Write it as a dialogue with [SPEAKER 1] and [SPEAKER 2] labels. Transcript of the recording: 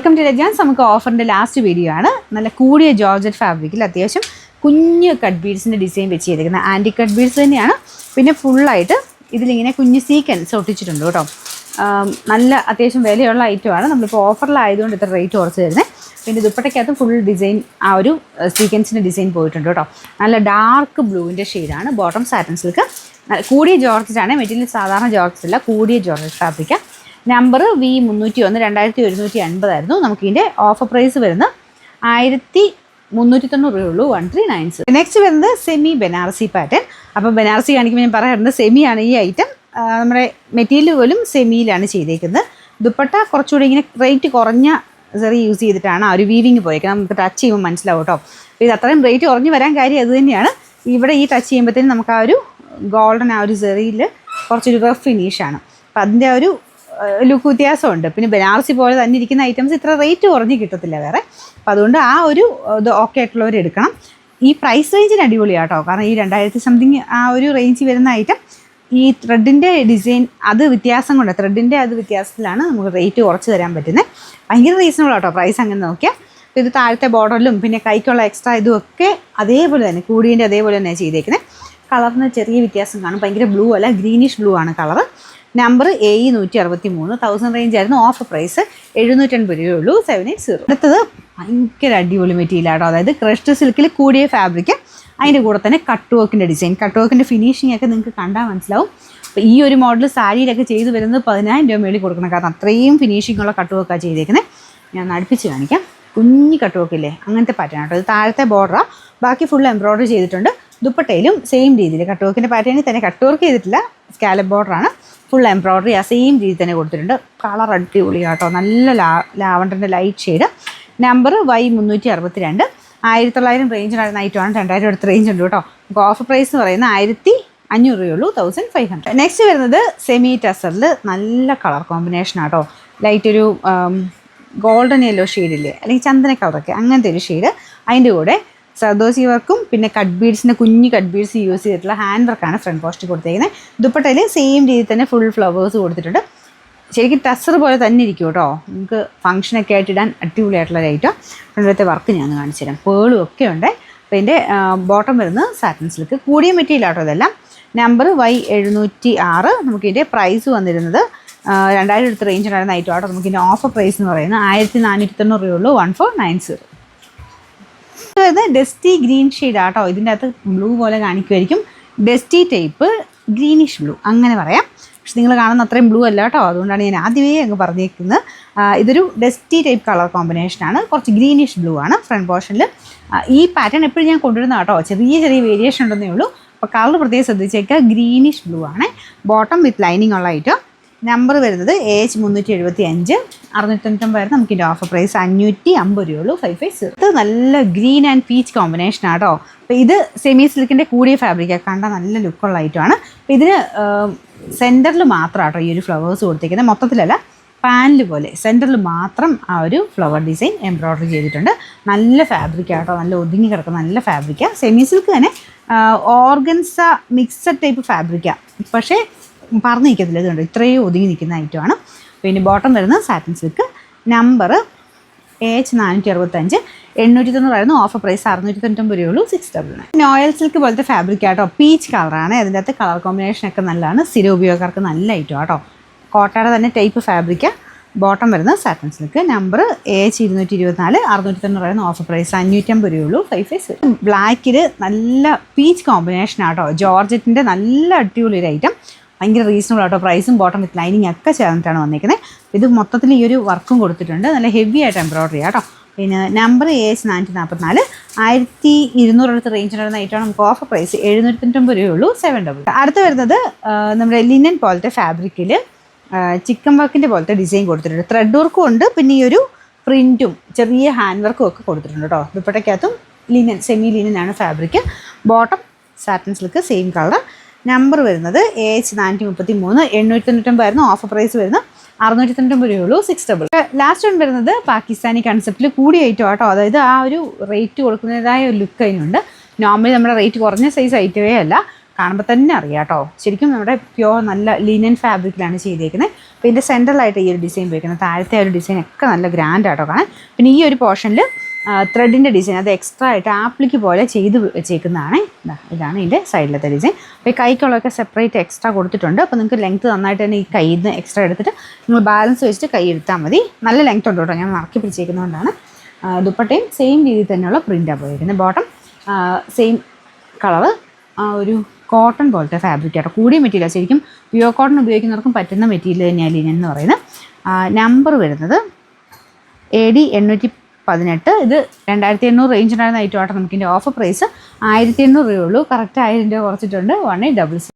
[SPEAKER 1] Welcome to ലജാൻസ്. നമുക്ക് ഓഫറിൻ്റെ last video ആണ്. നല്ല കൂടിയ ജോർജറ്റ് ഫാബ്രിക്കിൽ അത്യാവശ്യം കുഞ്ഞ് കട്ട് ബീഡ്സിൻ്റെ ഡിസൈൻ വെച്ച് ചെയ്തിരിക്കുന്നത് ആൻറ്റി കട്ട് ബീഡ്സ് തന്നെയാണ്. പിന്നെ ഫുള്ളായിട്ട് ഇതിലിങ്ങനെ കുഞ്ഞ് സീക്വൻസ് ഒട്ടിച്ചിട്ടുണ്ട് കേട്ടോ. നല്ല അത്യാവശ്യം വിലയുള്ള ഐറ്റമാണ്. നമ്മളിപ്പോൾ ഓഫറിലായതുകൊണ്ട് ഇത്ര റേറ്റ് കുറച്ച് തരുന്നത്. പിന്നെ ദുപ്പട്ടയ്ക്കകത്ത് ഫുൾ ഡിസൈൻ ആ ഒരു സീക്വൻസിൻ്റെ ഡിസൈൻ പോയിട്ടുണ്ട് കേട്ടോ. നല്ല ഡാർക്ക് ബ്ലൂവിൻ്റെ ഷെയ്ഡാണ്. Bottom satin silk. കൂടിയ ജോർജറ്റാണ്. മെറ്റീരിയൽ സാധാരണ ജോർജറ്റ് അല്ല, കൂടിയ ജോർജറ്റ് ഫാബ്രിക്കാണ്. നമ്പർ V301 2150 ആയിരുന്നു. നമുക്കിതിൻ്റെ ഓഫർ പ്രൈസ് വരുന്നത് 1390 രൂപയുള്ളൂ. 1396. നെക്സ്റ്റ് വരുന്നത് സെമി ബനാറസി പാറ്റേൺ. അപ്പോൾ ബനാറസി കാണിക്കുമ്പോൾ ഞാൻ പറയാറുണ്ട് സെമിയാണ് ഈ ഐറ്റം. നമ്മുടെ മെറ്റീരിയൽ പോലും സെമിയിലാണ് ചെയ്തേക്കുന്നത്. ദുപ്പട്ട കുറച്ചുകൂടി ഇങ്ങനെ റേറ്റ് കുറഞ്ഞ സെറി യൂസ് ചെയ്തിട്ടാണ് ആ ഒരു വീവിങ് പോയേക്കുന്നത്. നമുക്ക് ടച്ച് ചെയ്യുമ്പോൾ മനസ്സിലാവും കേട്ടോ. ഇത് അത്രയും റേറ്റ് കുറഞ്ഞ് വരാൻ കാര്യം അത് തന്നെയാണ്. ഇവിടെ ഈ ടച്ച് ചെയ്യുമ്പോഴത്തേനും നമുക്ക് ആ ഒരു ഗോൾഡൻ ആ ഒരു സെറിയിൽ കുറച്ചൊരു റഫ് ഫിനിഷാണ്. അപ്പോൾ അതിൻ്റെ ഒരു ലുക്ക് വ്യത്യാസമുണ്ട്. പിന്നെ ബനാറസി പോലെ തന്നെ ഇരിക്കുന്ന ഐറ്റംസ് ഇത്ര റേറ്റ് കുറഞ്ഞ് കിട്ടത്തില്ല വേറെ. അപ്പോൾ അതുകൊണ്ട് ആ ഒരു ഇത് ഓക്കെ ആയിട്ടുള്ളവർ എടുക്കണം. ഈ പ്രൈസ് റേഞ്ചിന് അടിപൊളിയാണ് കേട്ടോ. കാരണം ഈ 2000 സംതിങ് ആ ഒരു റേഞ്ച് വരുന്ന ഐറ്റം ഈ ത്രെഡിൻ്റെ ഡിസൈൻ അത് വ്യത്യാസം കൊണ്ട് ത്രെഡിൻ്റെ അത് വ്യത്യാസത്തിലാണ് നമുക്ക് റേറ്റ് കുറച്ച് തരാൻ പറ്റുന്നത്. ഭയങ്കര റീസണബിൾ ആട്ടോ പ്രൈസ് അങ്ങനെ നോക്കിയാൽ. അപ്പോൾ ഇത് താഴത്തെ ബോർഡറിലും പിന്നെ കൈക്കുള്ള എക്സ്ട്രാ ഇതുമൊക്കെ അതേപോലെ തന്നെ കൂടിയതിൻ്റെ അതേപോലെ തന്നെ ചെയ്തേക്കുന്നത്. കളറിന് ചെറിയ വ്യത്യാസം കാണും. ഭയങ്കര ബ്ലൂ അല്ല, ഗ്രീനിഷ് ബ്ലൂ ആണ് കളറ്. നമ്പർ A163 1000 റേഞ്ച് ആയിരുന്നു. ഓഫർ പ്രൈസ് 780 രൂപയുള്ളൂ. 780. അടുത്തത് ഭയങ്കര അടിപൊളി മെറ്റീരിയലാട്ടോ. അതായത് ക്രഷ്ഡ് സിൽക്കിൽ കൂടിയ ഫാബ്രിക്, അതിൻ്റെ കൂടെ തന്നെ കട്ട് വർക്കിൻ്റെ ഡിസൈൻ. കട്ട് വർക്കിൻ്റെ ഫിനിഷിംഗ് ഒക്കെ നിങ്ങൾക്ക് കണ്ടാൽ മനസ്സിലാവും. അപ്പോൾ ഈ ഒരു മോഡൽ സാരിയിലൊക്കെ ചെയ്ത് വരുന്നത് 10,000 രൂപ മേളിൽ കൊടുക്കണം. കാരണം അത്രയും ഫിനിഷിംഗ് ഉള്ള കട്ട് വർക്കാണ് ചെയ്തേക്കുന്നത്. ഞാൻ അടുപ്പിച്ച് കാണിക്കാം. കുഞ്ഞി കട്ട് വർക്കില്ലേ, അങ്ങനത്തെ പാറ്റേൺ ആട്ടോ. ഇത് താഴത്തെ ബോർഡറാണ്, ബാക്കി ഫുൾ എംബ്രോയ്ഡറി ചെയ്തിട്ടുണ്ട്. ദുപ്പട്ടയിലും സെയിം രീതിയിൽ കട്ട് വർക്കിൻ്റെ പാറ്റേണിൽ തന്നെ കട്ട് വർക്ക് ചെയ്തിട്ടില്ല, സ്കാലപ്പ് ബോർഡറാണ്. ഫുൾ എംബ്രോയ്ഡറി ആ സെയിം രീതി തന്നെ കൊടുത്തിട്ടുണ്ട്. കളർ അടിപൊളി കേട്ടോ, നല്ല ലാവണ്ടറിൻ്റെ ലൈറ്റ് ഷെയ്ഡ്. നമ്പർ Y362 1900 റേഞ്ചിനായിരുന്ന ഐറ്റമാണ്. 2000 അടുത്ത റേഞ്ച് ഉണ്ട് കേട്ടോ. നമുക്ക് ഓഫർ പ്രൈസ് എന്ന് പറയുന്നത് 1500 രൂപയുള്ളൂ. 1500. നെക്സ്റ്റ് വരുന്നത് സെമി ടസറിൽ നല്ല കളർ കോമ്പിനേഷൻ ആട്ടോ. ലൈറ്റ് ഒരു ഗോൾഡൻ യെല്ലോ ഷെയ്ഡില്ലേ, അല്ലെങ്കിൽ ചന്ദന കളറൊക്കെ അങ്ങനത്തെ ഒരു ഷെയ്ഡ്. അതിൻ്റെ കൂടെ സർദോസി വർക്കും പിന്നെ കട്ട് ബീഡ്സിൻ്റെ കുഞ്ഞ് കട്ട് ബീഡ്സ് യൂസ് ചെയ്തിട്ടുള്ള ഹാൻഡ് വർക്കാണ് ഫ്രണ്ട് പോസ്റ്റ് കൊടുത്തേക്കുന്നത്. ദുപ്പട്ടയിൽ സെയിം രീതിയിൽ തന്നെ ഫുൾ ഫ്ലവേഴ്സ് കൊടുത്തിട്ടുണ്ട്. ശരിക്കും ടസർ പോലെ തന്നെ ഇരിക്കും കേട്ടോ. നമുക്ക് ഫംഗ്ഷനൊക്കെ ആയിട്ട് ഇടാൻ അടിപൊളിയായിട്ടുള്ള ഐറ്റം. ഫ്രണ്ടിലത്തെ വർക്ക് ഞാൻ കാണിച്ചു തരാം. പേളും ഒക്കെ ഉണ്ട്. അപ്പോൾ ഇതിൻ്റെ ബോട്ടം വരുന്നത് സാറ്റൻ സിൽക്ക്. കൂടിയ മെറ്റീരിയൽ ആട്ടോ ഇതെല്ലാം. Number Y706. നമുക്കിതിൻ്റെ പ്രൈസ് വന്നിരുന്നത് 2000 അടുത്ത റേഞ്ച് ഉണ്ടായിരുന്ന ഐറ്റം ആട്ടോ. നമുക്കിതിൻ്റെ ഓഫർ പ്രൈസ് എന്ന് പറയുന്നത് 1490 രൂപയുള്ളൂ. 1490. വരുന്നത് ഡസ്റ്റി ഗ്രീൻ ഷെയ്ഡ് ആട്ടോ. ഇതിൻ്റെ അകത്ത് ബ്ലൂ പോലെ കാണിക്കുമായിരിക്കും. ഡസ്റ്റി ടൈപ്പ് ഗ്രീനിഷ് ബ്ലൂ അങ്ങനെ പറയാം. പക്ഷെ നിങ്ങൾ കാണുന്ന അത്രയും ബ്ലൂ അല്ല കേട്ടോ. അതുകൊണ്ടാണ് ഞാൻ ആദ്യമേ അങ്ങ് പറഞ്ഞേക്കുന്നത്. ഇതൊരു ഡസ്റ്റി ടൈപ്പ് കളർ കോമ്പിനേഷനാണ്. കുറച്ച് ഗ്രീനിഷ് ബ്ലൂ ആണ് ഫ്രണ്ട് പോർഷനിൽ. ഈ പാറ്റേൺ എപ്പോഴും ഞാൻ കൊണ്ടുവരുന്ന കേട്ടോ. ചെറിയ ചെറിയ വേരിയേഷൻ ഉണ്ടെന്നേ ഉള്ളൂ. അപ്പോൾ കളർ പ്രത്യേകം ശ്രദ്ധിച്ചേക്കുക. ഗ്രീനിഷ് ബ്ലൂ ആണ്. ബോട്ടം വിത്ത് ലൈനിങ് ഉള്ള ഐറ്റം. നമ്പർ വരുന്നത് AH375 690 ആയിരുന്നു. നമുക്കിൻ്റെ ഓഫർ പ്രൈസ് 550 രൂപയുള്ളൂ. 550. ഇത് നല്ല ഗ്രീൻ ആൻഡ് പീച്ച് കോമ്പിനേഷൻ ആട്ടോ. അപ്പോൾ ഇത് സെമി സിൽക്കിൻ്റെ കൂടിയ ഫാബ്രിക്കാണ്. കണ്ടാൽ നല്ല ലുക്കുള്ള ഐറ്റമാണ്. അപ്പോൾ ഇതിന് സെൻറ്ററിൽ മാത്രം ആട്ടോ ഈ ഒരു ഫ്ലവേഴ്സ് കൊടുത്തിരിക്കുന്നത്. മൊത്തത്തിലല്ല, പാനൽ പോലെ സെൻറ്ററിൽ മാത്രം ആ ഒരു ഫ്ലവർ ഡിസൈൻ എംബ്രോയ്ഡറി ചെയ്തിട്ടുണ്ട്. നല്ല ഫാബ്രിക്കാട്ടോ, നല്ല ഒതുങ്ങി കിടക്കുന്ന നല്ല ഫാബ്രിക്കാണ്. സെമി സിൽക്ക് തന്നെ ഓർഗൻസ മിക്സഡ് ടൈപ്പ് ഫാബ്രിക്കാണ്. പക്ഷേ പറഞ്ഞു നിൽക്കത്തില്ല, ഇതുണ്ട് ഇത്രയും ഒതുങ്ങി നിൽക്കുന്ന ഐറ്റമാണ്. പിന്നെ ബോട്ടം വരുന്നത് സാറ്റിൻ സിൽക്ക്. നമ്പർ AH465 890 ആയിരുന്നു. ഓഫർ പ്രൈസ് 699 രൂപയുള്ളൂ. 699. നോയൽ സിൽക്ക് പോലത്തെ ഫാബ്രിക് ആട്ടോ. പീച്ച് കളറാണ്. അതിൻ്റെ അകത്ത് കളർ കോമ്പിനേഷനൊക്കെ നല്ലതാണ്. സ്ഥിര ഉപയോഗക്കാർക്ക് നല്ല ഐറ്റം ആട്ടോ. കോട്ടയുടെ തന്നെ ടൈപ്പ് ഫാബ്രിക്കാണ്. ബോട്ടം വരുന്നത് സാറ്റിൻ സിൽക്ക്. നമ്പർ AH224 690 ആയിരുന്നു. ഓഫർ പ്രൈസ് 550 രൂപയുള്ളൂ. 550. ബ്ലാക്കിൽ നല്ല പീച്ച് കോമ്പിനേഷൻ ആട്ടോ. ജോർജറ്റിൻ്റെ നല്ല അടിപൊളി ഒരു ഐറ്റം. ഭയങ്കര റീസണബിൾ ആട്ടോ. പ്രൈസും ബോട്ടം വിത്ത് ലൈനിങ് ഒക്കെ ചേർന്നിട്ടാണ് വന്നിരിക്കുന്നത്. ഇത് മൊത്തത്തിൽ ഈ ഒരു വർക്കും കൊടുത്തിട്ടുണ്ട്. നല്ല ഹെവി ആയിട്ട് എംബ്രോയ്ഡറി ആട്ടോ. പിന്നെ നമ്പർ AH444 1200 അടുത്ത റേഞ്ചിലുള്ള ഐറ്റമാണ്. നമുക്ക് ഓഫർ പ്രൈസ് 790 രൂപയുള്ളൂ. 700. അടുത്ത് വരുന്നത് നമ്മുടെ ലിനൻ പോലത്തെ ഫാബ്രിക്കിൽ ചിക്കൻ വർക്കിൻ്റെ പോലത്തെ ഡിസൈൻ കൊടുത്തിട്ടുണ്ട്. ത്രെഡ് വർക്കും ഉണ്ട്. പിന്നെ ഈ ഒരു പ്രിൻറ്റും ചെറിയ ഹാൻഡ് വർക്കും ഒക്കെ കൊടുത്തിട്ടുണ്ട് കേട്ടോ. ദുപ്പട്ടയ്ക്കകത്തും ലിനൻ സെമി ലിനനാണ് fabric. Bottom satin silk same colour. Number വരുന്നത് AH433 890 ആയിരുന്നു. ഓഫർ പ്രൈസ് വരുന്നത് 690 രൂപയുള്ളൂ. 600. ലാസ്റ്റ് വൺ വരുന്നത് പാകിസ്ഥാനി കൺസെപ്റ്റിൽ കൂടിയ ഐറ്റം ആട്ടോ. അതായത് ആ ഒരു റേറ്റ് കൊടുക്കുന്നതായ ഒരു ലുക്ക് അതിനുണ്ട്. നോർമലി നമ്മുടെ റേറ്റ് കുറഞ്ഞ സൈസ് ഐറ്റമേ അല്ല. കാണുമ്പോൾ തന്നെ അറിയാം കേട്ടോ. ശരിക്കും നമ്മുടെ പ്യുവർ നല്ല ലിനൻ ഫാബ്രിക്കിലാണ് ചെയ്തേക്കുന്നത്. അപ്പോൾ ഇതിൻ്റെ സെൻട്രലായിട്ട് ഈ ഒരു ഡിസൈൻ പോയിരിക്കുന്നത്. താഴത്തെ ഒരു ഡിസൈൻ ഒക്കെ നല്ല ഗ്രാൻഡ് ആട്ടോ കാണാൻ. പിന്നെ ഈ ഒരു പോർഷനിൽ ത്രെഡിൻ്റെ ഡിസൈൻ അത് എക്സ്ട്രാ ആയിട്ട് ആപ്ലിക്ക് പോലെ ചെയ്ത് വെച്ചേക്കുന്നതാണ്. ഇതാണ് ഇതിൻ്റെ സൈഡിലത്തെ ഡിസൈൻ. അപ്പോൾ ഈ കൈക്കുള്ളതൊക്കെ സെപ്പറേറ്റ് എക്സ്ട്രാ കൊടുത്തിട്ടുണ്ട്. അപ്പോൾ നിങ്ങൾക്ക് ലെങ്ത്ത് നന്നായിട്ട് തന്നെ ഈ കയ്യിൽ നിന്ന് എക്സ്ട്രാ എടുത്തിട്ട് നിങ്ങൾ ബാലൻസ് വെച്ചിട്ട് കൈ എടുത്താൽ മതി. നല്ല ലെങ്ത്ത് ഉണ്ട് കേട്ടോ, ഞാൻ മറക്കി പിടിച്ചേക്കുന്നതുകൊണ്ടാണ്. ദുപ്പട്ടയും സെയിം രീതിയിൽ തന്നെയുള്ള പ്രിൻ്റാണ് പോയിരിക്കുന്നത്. ബോട്ടം സെയിം കളറ് ഒരു കോട്ടൺ പോലത്തെ ഫാബ്രിക് ആട്ടോ. കൂടിയ മെറ്റീരിയൽ ശരിക്കും പ്യുവർ കോട്ടൺ ഉപയോഗിക്കുന്നവർക്കും പറ്റുന്ന മെറ്റീരിയൽ തന്നെയാണ് ലിനൻ എന്ന് പറയുന്നത്. നമ്പർ വരുന്നത് AD 818. ഇത് 2800 റേഞ്ച് ഉണ്ടായിരുന്ന ഐറ്റം ആട്ടോ. നമുക്കിൻ്റെ ഓഫർ പ്രൈസ് 1800 രൂപയുള്ളൂ. കറക്റ്റ് 1000 രൂപ കുറച്ചിട്ടുണ്ട്. 1866.